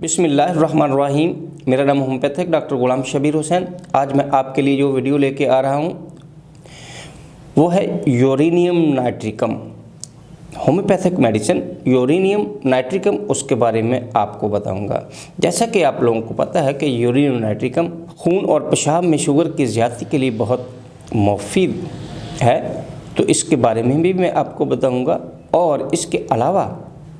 बिस्मिल्लाहिर्रहमानिर्रहीम। मेरा नाम होम्योपैथिक डॉक्टर गुलाम शबीर हुसैन। आज मैं आपके लिए जो वीडियो लेके आ रहा हूँ वो है uranium nitricum. Homeopathic medicine uranium nitricum, उसके बारे में आपको बताऊंगा। जैसा कि आप लोगों को पता है कि यूरेनियम नाइट्रिकम खून और पेशाब में शुगर की ज़्यादती के लिए बहुत मुफीद है, तो इसके बारे में भी मैं आपको बताऊंगा। और इसके अलावा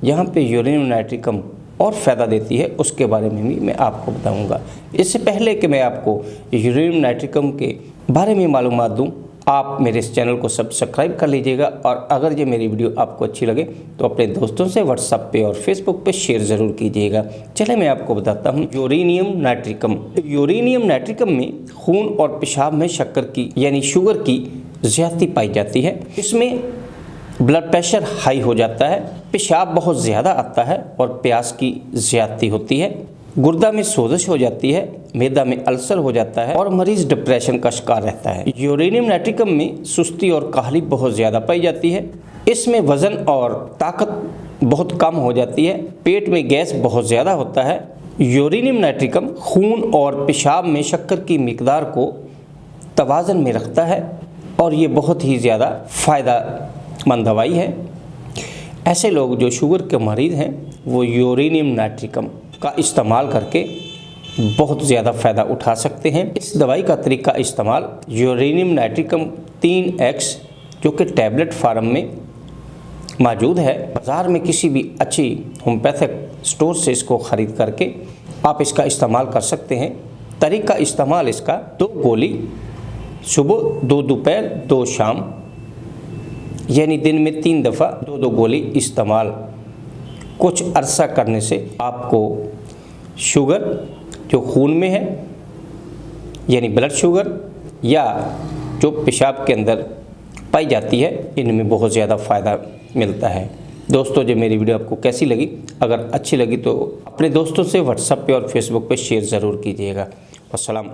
यहाँ पे यूरेनियम नाइट्रिकम और फ़ायदा देती है, उसके बारे में भी मैं आपको बताऊंगा। इससे पहले कि मैं आपको यूरेनियम नाइट्रिकम के बारे में मालूमात दूं, आप मेरे इस चैनल को सब्सक्राइब कर लीजिएगा। और अगर ये मेरी वीडियो आपको अच्छी लगे तो अपने दोस्तों से व्हाट्सएप पे और फेसबुक पे शेयर ज़रूर कीजिएगा। चले मैं आपको बताता हूँ यूरेनियम नाइट्रिकम। यूरेनियम नाइट्रिकम में खून और पेशाब में शक्कर की यानी शुगर की ज़्यादती पाई जाती है। इसमें ब्लड प्रेशर हाई हो जाता है, पेशाब बहुत ज़्यादा आता है और प्यास की ज़्यादती होती है, गुर्दा में सोजिश हो जाती है, मैदा में अल्सर हो जाता है और मरीज़ डिप्रेशन का शिकार रहता है। यूरेनियम नाइट्रिकम में सुस्ती और काहली बहुत ज़्यादा पाई जाती है। इसमें वज़न और ताकत बहुत कम हो जाती है, पेट में गैस बहुत ज़्यादा होता है। यूरेनियम नाइट्रिकम खून और पेशाब में शक्कर की मिकदार को तवाज़न में रखता है और ये बहुत ही ज़्यादा फ़ायदेमंद दवाई है। ऐसे लोग जो शुगर के मरीज़ हैं वो यूरेनियम नाइट्रिकम का इस्तेमाल करके बहुत ज़्यादा फ़ायदा उठा सकते हैं। इस दवाई का तरीका इस्तेमाल यूरेनियम नाइट्रिकम 3x जो कि टैबलेट फार्म में मौजूद है, बाज़ार में किसी भी अच्छी होम्योपैथिक स्टोर से इसको ख़रीद करके आप इसका इस्तेमाल कर सकते हैं। तरीका इस्तेमाल इसका 2 गोली सुबह, 2 दोपहर, 2 शाम, यानी दिन में 3 दफ़ा 2-2 गोली इस्तेमाल। कुछ अरसा करने से आपको शुगर जो खून में है यानी ब्लड शुगर या जो पेशाब के अंदर पाई जाती है, इनमें बहुत ज़्यादा फ़ायदा मिलता है। दोस्तों, जो मेरी वीडियो आपको कैसी लगी, अगर अच्छी लगी तो अपने दोस्तों से व्हाट्सएप पे और फेसबुक पे शेयर ज़रूर कीजिएगा। अस्सलाम।